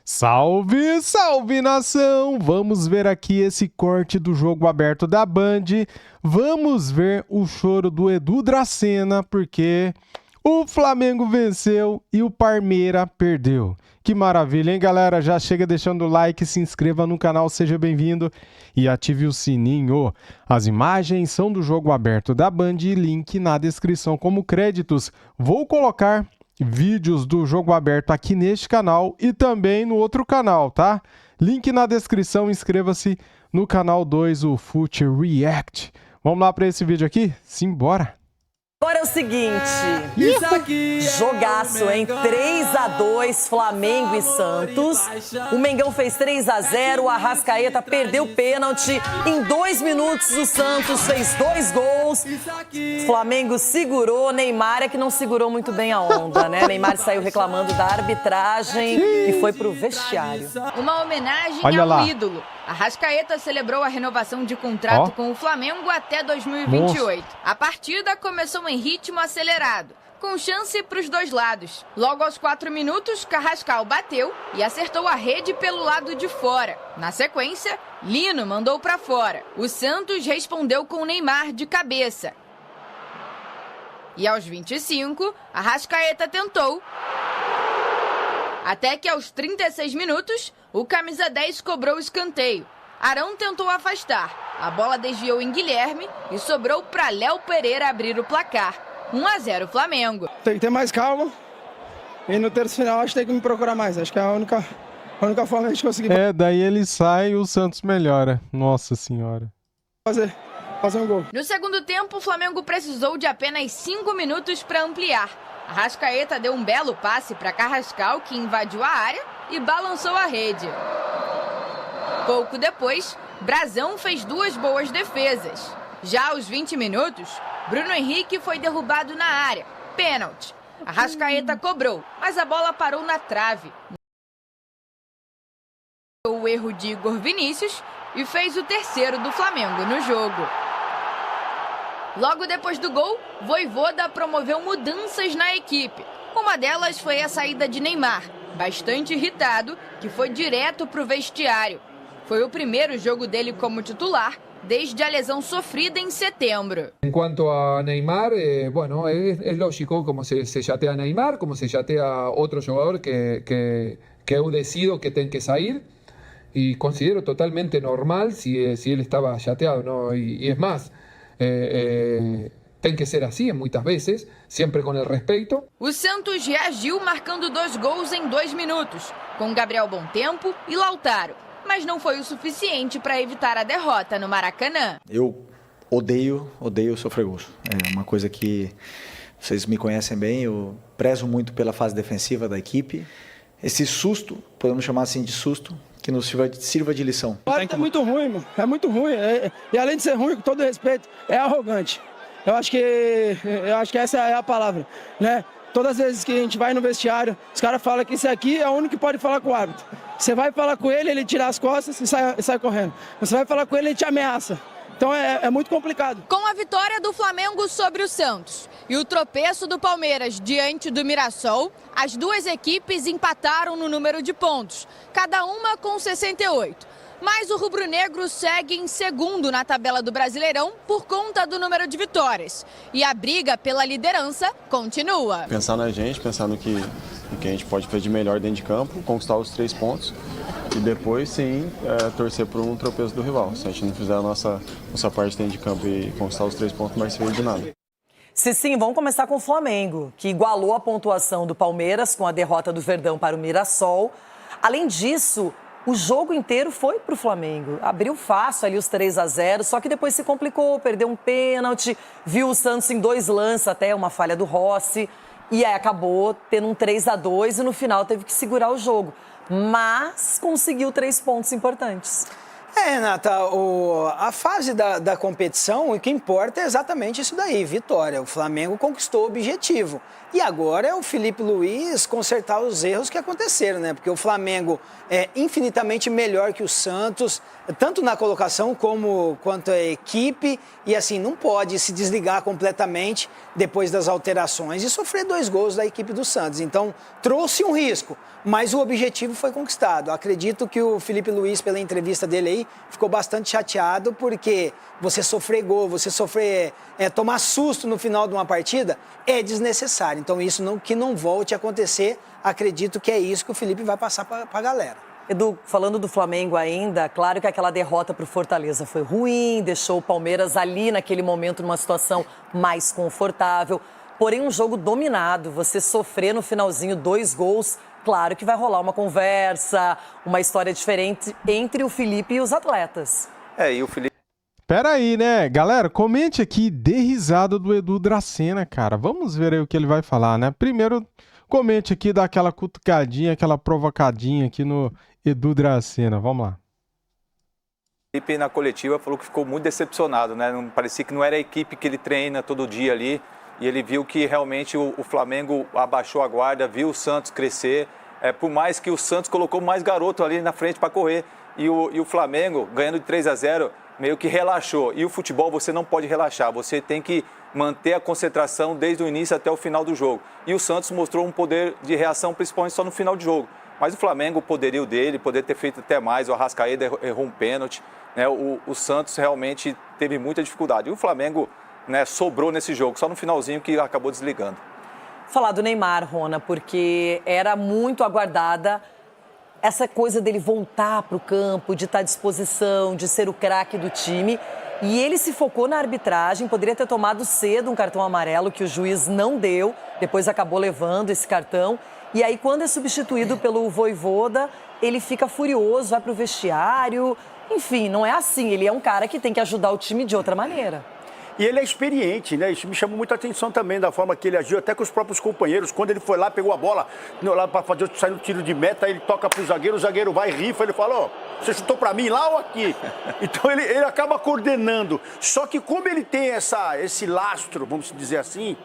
Salve, salve nação! Vamos ver aqui esse corte do jogo aberto da Band. Vamos ver o choro do Edu Dracena, porque o Flamengo venceu e o Parmeira perdeu. Que maravilha, hein, galera? Já chega deixando o like, se inscreva no canal, seja bem-vindo e ative o sininho. As imagens são do jogo aberto da Band e link na descrição como créditos. Vou colocar vídeos do jogo aberto aqui neste canal e também no outro canal, tá? Link na descrição, inscreva-se no canal 2, o Fute React. Vamos lá para esse vídeo aqui? Simbora! Agora é o seguinte, jogaço, hein? 3-2, Flamengo e Santos. O Mengão fez 3-0, o Arrascaeta perdeu o pênalti. Em 2 minutos, o Santos fez 2 gols. Flamengo segurou, Neymar é que não segurou muito bem a onda, né? Neymar saiu reclamando da arbitragem e foi pro vestiário. Uma homenagem Olha ao lá. ídolo. Arrascaeta celebrou a renovação de contrato com o Flamengo até 2028. A partida começou em ritmo acelerado, com chance para os dois lados. Logo aos 4 minutos, Carrascal bateu e acertou a rede pelo lado de fora. Na sequência, Lino mandou para fora. O Santos respondeu com Neymar de cabeça. E aos 25, Arrascaeta tentou. Até que aos 36 minutos, o camisa 10 cobrou o escanteio. Arão tentou afastar. A bola desviou em Guilherme e sobrou para Léo Pereira abrir o placar. 1-0 Flamengo. Tem que ter mais calma. E no terço final acho que tem que me procurar mais. Acho que é a única forma de a gente conseguir Daí ele sai e o Santos melhora. Nossa senhora. fazer um gol. No segundo tempo, o Flamengo precisou de apenas 5 minutos para ampliar. Arrascaeta deu um belo passe para Carrascal, que invadiu a área e balançou a rede. Pouco depois, Brazão fez 2 boas defesas. Já aos 20 minutos, Bruno Henrique foi derrubado na área. Pênalti. Arrascaeta cobrou, mas a bola parou na trave. O erro de Igor Vinícius e fez o terceiro do Flamengo no jogo. Logo depois do gol, Vojvoda promoveu mudanças na equipe. Uma delas foi a saída de Neymar, bastante irritado, que foi direto para o vestiário. Foi o primeiro jogo dele como titular desde a lesão sofrida em setembro. En cuanto a Neymar, bueno, es lógico como se chatea a Neymar, como se chatea a otro jugador que eu decido que tem que sair. Y considero totalmente normal si él estaba chateado, ¿no? Y es más, tem que ser assim muitas vezes, sempre com o respeito. O Santos reagiu marcando 2 gols em 2 minutos, com Gabriel Bontempo e Lautaro. Mas não foi o suficiente para evitar a derrota no Maracanã. Eu odeio sofrer gols. É uma coisa que vocês me conhecem bem, eu prezo muito pela fase defensiva da equipe. Esse susto, podemos chamar assim de susto, que nos sirva de lição. É muito ruim, mano. É muito ruim. E além de ser ruim, com todo respeito, é arrogante. Eu acho que essa é a palavra, né? Todas as vezes que a gente vai no vestiário, os caras falam que esse aqui é o único que pode falar com o árbitro. Você vai falar com ele, ele tira as costas e sai correndo. Você vai falar com ele, ele te ameaça. Então é muito complicado. Com a vitória do Flamengo sobre o Santos e o tropeço do Palmeiras diante do Mirassol, as duas equipes empataram no número de pontos, cada uma com 68. Mas o rubro-negro segue em segundo na tabela do Brasileirão por conta do número de vitórias. E a briga pela liderança continua. Pensar na gente, pensar no que a gente pode fazer de melhor dentro de campo, conquistar os 3 pontos e depois sim torcer por um tropeço do rival. Se a gente não fizer a nossa parte dentro de campo e conquistar os 3 pontos, não vai servir de nada. Sim, vamos começar com o Flamengo, que igualou a pontuação do Palmeiras com a derrota do Verdão para o Mirassol. Além disso, o jogo inteiro foi para o Flamengo. Abriu fácil ali os 3-0, só que depois se complicou, perdeu um pênalti, viu o Santos em 2 lances, até uma falha do Rossi, e aí acabou tendo um 3-2 e no final teve que segurar o jogo. Mas conseguiu 3 pontos importantes. Renata, a fase da competição, o que importa é exatamente isso daí, vitória. O Flamengo conquistou o objetivo. E agora é o Felipe Luiz consertar os erros que aconteceram, né? Porque o Flamengo é infinitamente melhor que o Santos, tanto na colocação quanto a equipe. E assim, não pode se desligar completamente depois das alterações e sofrer 2 gols da equipe do Santos. Então, trouxe um risco, mas o objetivo foi conquistado. Acredito que o Felipe Luiz, pela entrevista dele aí, ficou bastante chateado, porque você sofrer gol, você tomar susto no final de uma partida é desnecessário. Então, isso que não volte a acontecer. Acredito que é isso que o Felipe vai passar para a galera. Edu, falando do Flamengo ainda, claro que aquela derrota para o Fortaleza foi ruim, deixou o Palmeiras ali naquele momento numa situação mais confortável. Porém, um jogo dominado, você sofrer no finalzinho 2 gols, claro que vai rolar uma conversa, uma história diferente entre o Felipe e os atletas. E o Felipe... Pera aí, né? Galera, comente aqui, dê risada do Edu Dracena, cara. Vamos ver aí o que ele vai falar, né? Primeiro, comente aqui, dá aquela cutucadinha, aquela provocadinha aqui no Edu Dracena. Vamos lá. Felipe, na coletiva, falou que ficou muito decepcionado, né? Parecia que não era a equipe que ele treina todo dia ali. E ele viu que realmente o Flamengo abaixou a guarda, viu o Santos crescer. Por mais que o Santos colocou mais garoto ali na frente para correr. E o Flamengo, ganhando de 3-0, meio que relaxou. E o futebol você não pode relaxar, você tem que manter a concentração desde o início até o final do jogo. E o Santos mostrou um poder de reação, principalmente só no final de jogo. Mas o Flamengo, o poderio dele, poder ter feito até mais, o Arrascaeta errou um pênalti, né? O Santos realmente teve muita dificuldade. E o Flamengo, né, sobrou nesse jogo, só no finalzinho que acabou desligando. Falar do Neymar, Rona, porque era muito aguardada essa coisa dele voltar para o campo, de estar à disposição, de ser o craque do time. E ele se focou na arbitragem, poderia ter tomado cedo um cartão amarelo que o juiz não deu, depois acabou levando esse cartão. E aí, quando é substituído pelo Vojvoda, ele fica furioso, vai para o vestiário. Enfim, não é assim, ele é um cara que tem que ajudar o time de outra maneira. E ele é experiente, né? Isso me chamou muita atenção também, da forma que ele agiu, até com os próprios companheiros. Quando ele foi lá, pegou a bola lá para sair no tiro de meta, ele toca pro zagueiro, o zagueiro vai e rifa, ele fala, ó, você chutou para mim lá ou aqui? Então ele acaba coordenando. Só que como ele tem esse lastro, vamos dizer assim,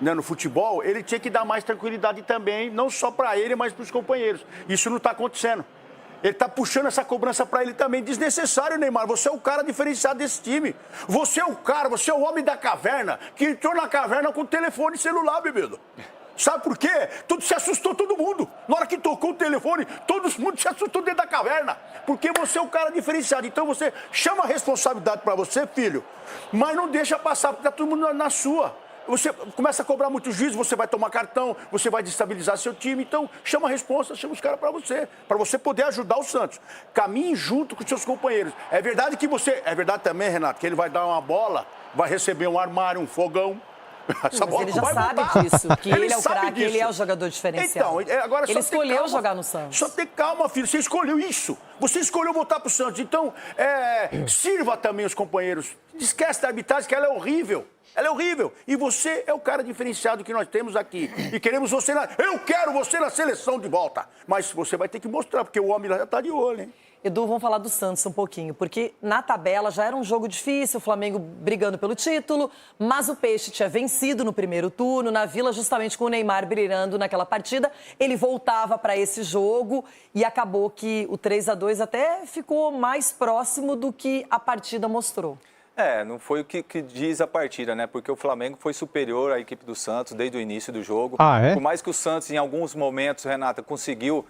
né, no futebol, ele tinha que dar mais tranquilidade também, não só para ele, mas para os companheiros. Isso não está acontecendo. Ele está puxando essa cobrança para ele também. Desnecessário, Neymar. Você é o cara diferenciado desse time. Você é o cara, você é o homem da caverna que entrou na caverna com o telefone celular, bebido. Sabe por quê? Se assustou todo mundo. Na hora que tocou o telefone, todo mundo se assustou dentro da caverna. Porque você é o cara diferenciado. Então você chama a responsabilidade para você, filho, mas não deixa passar, porque está todo mundo na sua. Você começa a cobrar muito juízo, você vai tomar cartão, você vai destabilizar seu time. Então, chama a responsa, chama os caras para você poder ajudar o Santos. Caminhe junto com os seus companheiros. É verdade que é verdade também, Renato, que ele vai dar uma bola, vai receber um armário, um fogão. Essa bola ele já sabe disso, que ele é o craque, ele é o jogador diferencial. Então, agora ele escolheu jogar no Santos. Só ter calma, filho, você escolheu isso. Você escolheu voltar pro Santos. Então, sirva também os companheiros. Esquece da arbitragem, que ela é horrível. Ela é horrível. E você é o cara diferenciado que nós temos aqui. E queremos você Eu quero você na seleção de volta. Mas você vai ter que mostrar, porque o homem lá já tá de olho, hein? Edu, vamos falar do Santos um pouquinho, porque na tabela já era um jogo difícil, o Flamengo brigando pelo título, mas o Peixe tinha vencido no primeiro turno, na Vila, justamente com o Neymar brilhando naquela partida. Ele voltava para esse jogo e acabou que o 3-2 até ficou mais próximo do que a partida mostrou. Não foi o que diz a partida, né? Porque o Flamengo foi superior à equipe do Santos desde o início do jogo. Por mais que o Santos, em alguns momentos, Renata, conseguiu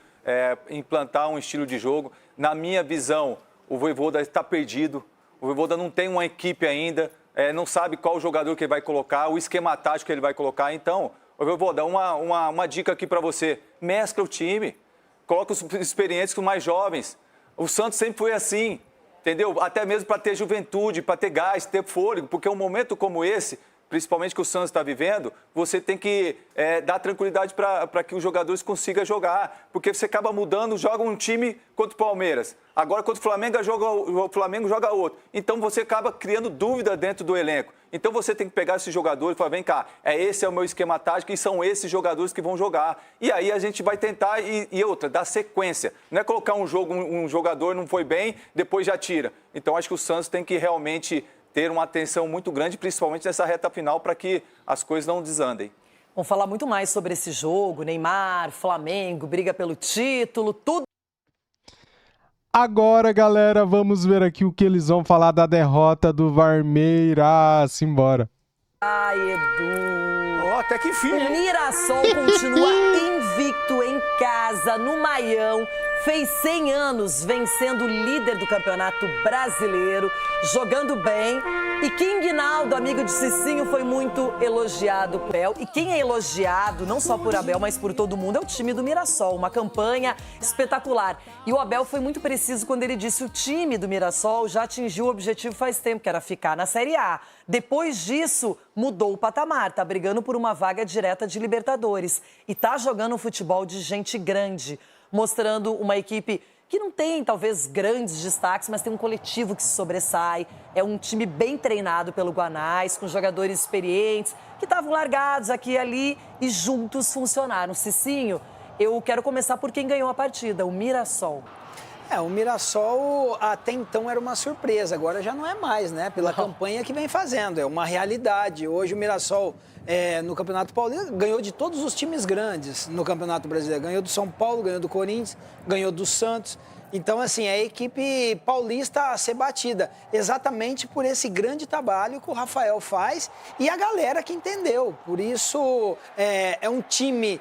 implantar um estilo de jogo, na minha visão, o Vojvoda está perdido. O Vojvoda não tem uma equipe ainda, não sabe qual jogador que ele vai colocar, o esquema tático que ele vai colocar. Então, Vojvoda, uma dica aqui para você. Mescla o time, coloca os experientes com os mais jovens. O Santos sempre foi assim. Entendeu? Até mesmo para ter juventude, para ter gás, ter fôlego, porque um momento como esse, principalmente que o Santos está vivendo, você tem que dar tranquilidade para que os jogadores consigam jogar, porque você acaba mudando, joga um time contra o Palmeiras, agora contra o Flamengo joga outro, então você acaba criando dúvida dentro do elenco. Então você tem que pegar esse jogador e falar, vem cá, esse é o meu esquema tático e são esses jogadores que vão jogar. E aí a gente vai tentar, e outra, dar sequência. Não é colocar um jogador não foi bem, depois já tira. Então acho que o Santos tem que realmente ter uma atenção muito grande, principalmente nessa reta final, para que as coisas não desandem. Vamos falar muito mais sobre esse jogo, Neymar, Flamengo, briga pelo título, tudo. Agora, galera, vamos ver aqui o que eles vão falar da derrota do Palmeiras. Simbora. Ai, Edu. Oh, até que enfim. O Mirassol continua invicto em casa, no Maião. Fez 100 anos vencendo o líder do Campeonato Brasileiro, jogando bem. E King Naldo, amigo de Cicinho, foi muito elogiado por Abel. E quem é elogiado, não só por Abel, mas por todo mundo, é o time do Mirassol. Uma campanha espetacular. E o Abel foi muito preciso quando ele disse que o time do Mirassol já atingiu o objetivo faz tempo, que era ficar na Série A. Depois disso, mudou o patamar. Tá brigando por uma vaga direta de Libertadores. E tá jogando um futebol de gente grande, mostrando uma equipe que não tem, talvez, grandes destaques, mas tem um coletivo que se sobressai. É um time bem treinado pelo Guanais, com jogadores experientes, que estavam largados aqui e ali e juntos funcionaram. Cicinho, eu quero começar por quem ganhou a partida, o Mirassol. O Mirassol até então era uma surpresa, agora já não é mais, né? Pela campanha que vem fazendo, é uma realidade. Hoje o Mirassol, no Campeonato Paulista, ganhou de todos os times grandes no Campeonato Brasileiro. Ganhou do São Paulo, ganhou do Corinthians, ganhou do Santos. Então, assim, é a equipe paulista a ser batida, exatamente por esse grande trabalho que o Rafael faz e a galera que entendeu. Por isso, é um time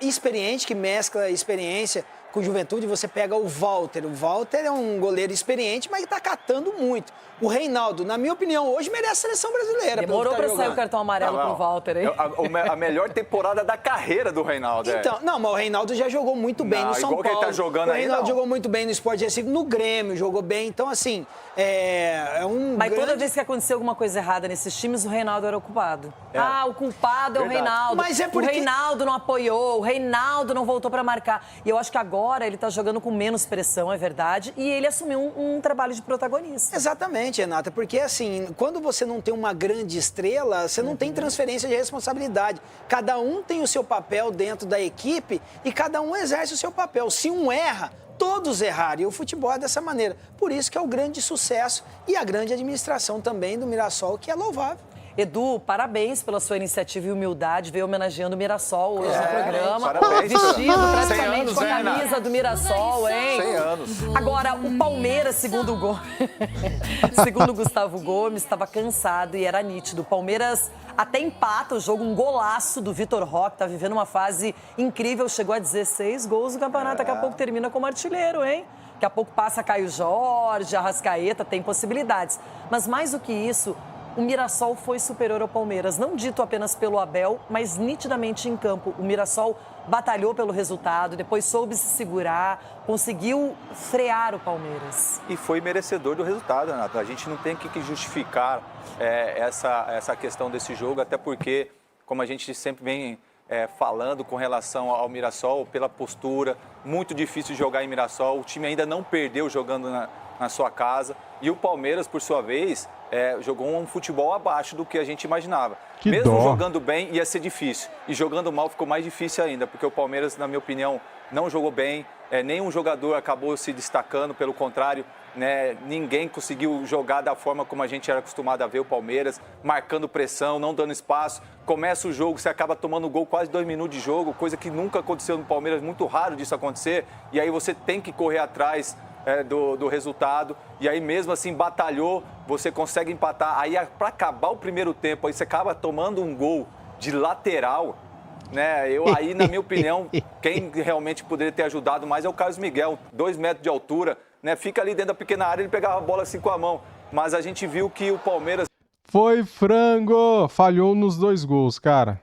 experiente, que mescla experiência com juventude. Você pega o Walter é um goleiro experiente, mas está catando muito. O Reinaldo, na minha opinião, hoje merece a seleção brasileira. Demorou para sair o cartão amarelo pro Walter, hein? A melhor temporada da carreira do Reinaldo. Então, não, mas o Reinaldo já jogou muito bem no São Paulo. Igual que ele tá jogando o Reinaldo jogou muito bem no Sport Recife, no Grêmio jogou bem. Então, assim, Mas toda vez que aconteceu alguma coisa errada nesses times, o Reinaldo era o culpado. O culpado é o Reinaldo. Mas é porque... O Reinaldo não apoiou, o Reinaldo não voltou para marcar. E eu acho que agora ele tá jogando com menos pressão, é verdade, e ele assumiu um trabalho de protagonista. Exatamente, Renata, porque assim, quando você não tem uma grande estrela, você não tem transferência de responsabilidade. Cada um tem o seu papel dentro da equipe e cada um exerce o seu papel. Se um erra, todos erraram. E o futebol é dessa maneira. Por isso que é o grande sucesso e a grande administração também do Mirassol, que é louvável. Edu, parabéns pela sua iniciativa e humildade, veio homenageando o Mirassol hoje no programa. Parabéns. Vestido praticamente com a camisa do Mirassol, hein? 100 anos. Agora, o Palmeiras, segundo o Gustavo Gomes, estava cansado e era nítido. O Palmeiras até empata o jogo, um golaço do Vitor Roque, tá vivendo uma fase incrível, chegou a 16 gols no campeonato, daqui a pouco termina como artilheiro, hein? Daqui a pouco passa Caio Jorge, Arrascaeta, tem possibilidades. Mas mais do que isso, o Mirassol foi superior ao Palmeiras, não dito apenas pelo Abel, mas nitidamente em campo. O Mirassol batalhou pelo resultado, depois soube se segurar, conseguiu frear o Palmeiras. E foi merecedor do resultado, Renato. A gente não tem que justificar essa questão desse jogo, até porque, como a gente sempre vem falando com relação ao Mirassol, pela postura, muito difícil jogar em Mirassol, o time ainda não perdeu jogando na sua casa. E o Palmeiras, por sua vez, jogou um futebol abaixo do que a gente imaginava. Mesmo jogando bem, ia ser difícil. E jogando mal ficou mais difícil ainda, porque o Palmeiras, na minha opinião, não jogou bem. Nenhum jogador acabou se destacando, pelo contrário, né, ninguém conseguiu jogar da forma como a gente era acostumado a ver o Palmeiras, marcando pressão, não dando espaço. Começa o jogo, você acaba tomando gol quase 2 minutos de jogo, coisa que nunca aconteceu no Palmeiras, muito raro disso acontecer. E aí você tem que correr atrás do resultado, e aí mesmo assim batalhou, você consegue empatar, aí para acabar o primeiro tempo, aí você acaba tomando um gol de lateral, né? Aí, na minha opinião, quem realmente poderia ter ajudado mais é o Carlos Miguel, 2 metros de altura, né? Fica ali dentro da pequena área, ele pegava a bola assim com a mão, mas a gente viu que o Palmeiras... Foi frango, falhou nos 2 gols, cara.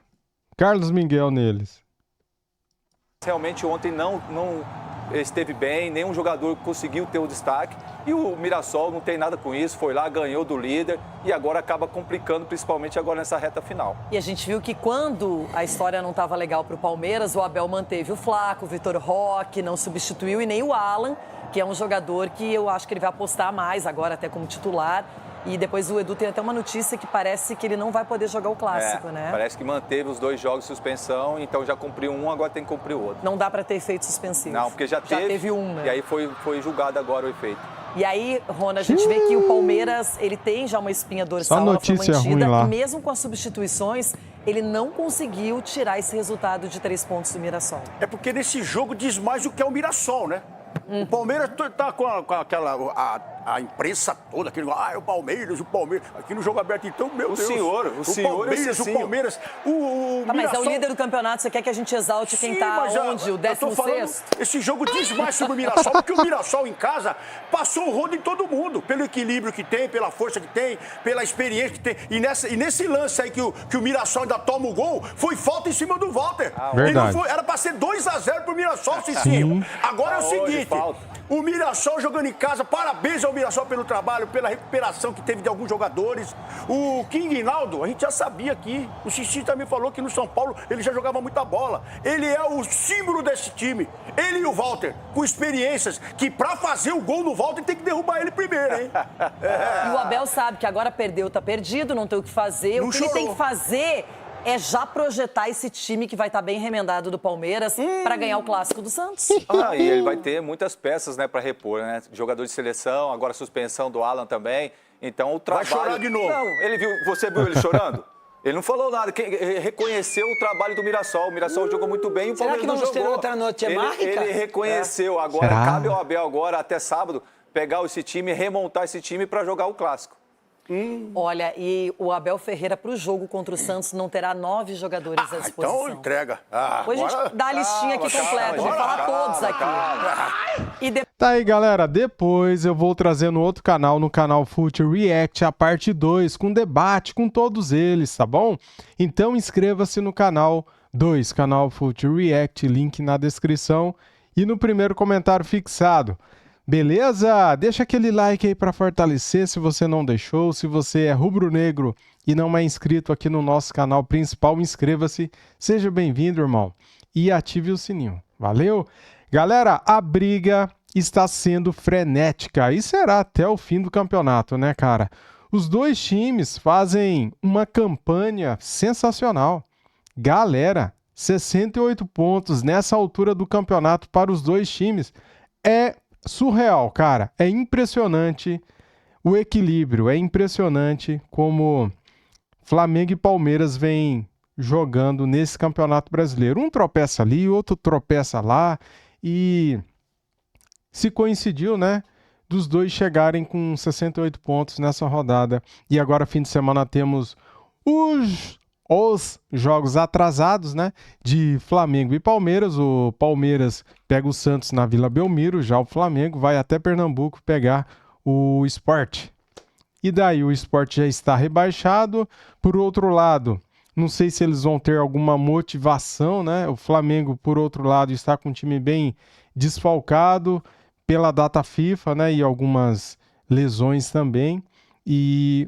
Carlos Miguel neles. Realmente ontem não esteve bem, nenhum jogador conseguiu ter o destaque e o Mirassol não tem nada com isso, foi lá, ganhou do líder e agora acaba complicando, principalmente agora nessa reta final. E a gente viu que quando a história não estava legal para o Palmeiras, o Abel manteve o Flaco, o Vitor Roque, não substituiu, e nem o Alan, que é um jogador que eu acho que ele vai apostar mais agora até como titular. E depois o Edu tem até uma notícia que parece que ele não vai poder jogar o Clássico, né? Parece que manteve os 2 jogos de suspensão, então já cumpriu um, agora tem que cumprir o outro. Não dá para ter efeito suspensivo. Não, porque já teve um, né? E aí foi julgado agora o efeito. E aí, Rona, a gente vê que o Palmeiras, ele tem já uma espinha dorsal, só notícia ela foi mantida, ruim lá. E mesmo com as substituições, ele não conseguiu tirar esse resultado de 3 pontos do Mirassol. É porque nesse jogo diz mais o que é o Mirassol, né? O Palmeiras tá com aquela a imprensa toda, aquele, o Palmeiras, aqui no jogo aberto, então, meu Deus. O senhor Palmeiras, o Palmeiras, o mas Mirassol... é o líder do campeonato, você quer que a gente exalte quem tá onde? O 16º? Esse jogo diz mais sobre o Mirassol, porque o Mirassol em casa passou o rodo em todo mundo, pelo equilíbrio que tem, pela força que tem, pela experiência que tem. E nesse lance aí que o Mirassol ainda toma o gol, foi falta em cima do Walter. Verdade. Era pra ser 2-0 pro Mirassol, Cicinho. Agora é o seguinte, o Mirassol jogando em casa, parabéns ao Mirassol pelo trabalho, pela recuperação que teve de alguns jogadores. O King Naldo, a gente já sabia aqui. O Cicinho também falou que no São Paulo ele já jogava muita bola. Ele é o símbolo desse time. Ele e o Walter, com experiências, que pra fazer o gol no Walter tem que derrubar ele primeiro, hein? E o Abel sabe que agora perdeu, tá perdido, não tem o que fazer. O que ele tem que fazer é já projetar esse time que vai estar bem remendado do Palmeiras para ganhar o Clássico do Santos. E ele vai ter muitas peças, né, para repor, né? Jogador de seleção, agora a suspensão do Alan também. Então o trabalho... Vai chorar de novo. Não, você viu ele chorando? Ele não falou nada, reconheceu o trabalho do Mirassol. O Mirassol jogou muito bem e o Palmeiras não jogou. Será que vamos ter outra noite mágica? Ele reconheceu. Agora cabe ao Abel agora, até sábado, pegar esse time, remontar esse time para jogar o Clássico. Olha, e o Abel Ferreira para o jogo contra o Santos não terá 9 jogadores à disposição. Então entrega. Depois a gente dá a listinha aqui completa, vou falar todos aqui. Tá aí, galera, depois eu vou trazer no outro canal, no canal Fute React, a parte 2, com debate com todos eles, tá bom? Então inscreva-se no canal 2, canal Fute React, link na descrição e no primeiro comentário fixado. Beleza? Deixa aquele like aí para fortalecer se você não deixou. Se você é rubro-negro e não é inscrito aqui no nosso canal principal, inscreva-se. Seja bem-vindo, irmão. E ative o sininho. Valeu? Galera, a briga está sendo frenética e será até o fim do campeonato, né, cara? Os dois times fazem uma campanha sensacional. Galera, 68 pontos nessa altura do campeonato para os dois times. É surreal, cara. É impressionante o equilíbrio. É impressionante como Flamengo e Palmeiras vêm jogando nesse campeonato brasileiro. Um tropeça ali, outro tropeça lá. E se coincidiu, né, dos dois chegarem com 68 pontos nessa rodada. E agora, fim de semana, temos os jogos atrasados, né, de Flamengo e Palmeiras. O Palmeiras pega o Santos na Vila Belmiro, já o Flamengo vai até Pernambuco pegar o Sport. E daí o Sport já está rebaixado. Por outro lado, não sei se eles vão ter alguma motivação, né? O Flamengo, por outro lado, está com um time bem desfalcado pela data FIFA, né, e algumas lesões também. E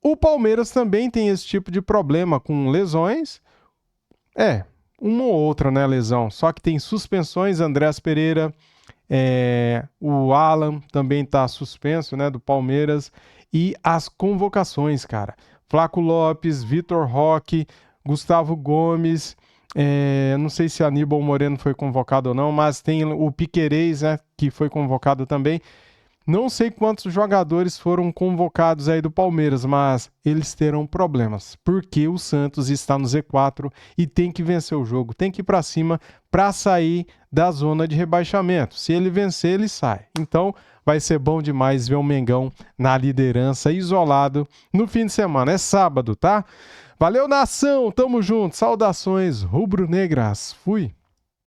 o Palmeiras também tem esse tipo de problema com lesões. Uma ou outra, né, lesão. Só que tem suspensões. Andrés Pereira, o Alan também está suspenso, né, do Palmeiras. E as convocações, cara. Flaco Lopes, Vitor Roque, Gustavo Gomes. Não sei se Aníbal Moreno foi convocado ou não, mas tem o Piquerez, né, que foi convocado também. Não sei quantos jogadores foram convocados aí do Palmeiras, mas eles terão problemas, porque o Santos está no Z4 e tem que vencer o jogo, tem que ir para cima para sair da zona de rebaixamento. Se ele vencer, ele sai. Então, vai ser bom demais ver o Mengão na liderança, isolado, no fim de semana. É sábado, tá? Valeu, nação! Tamo junto! Saudações rubro-negras! Fui!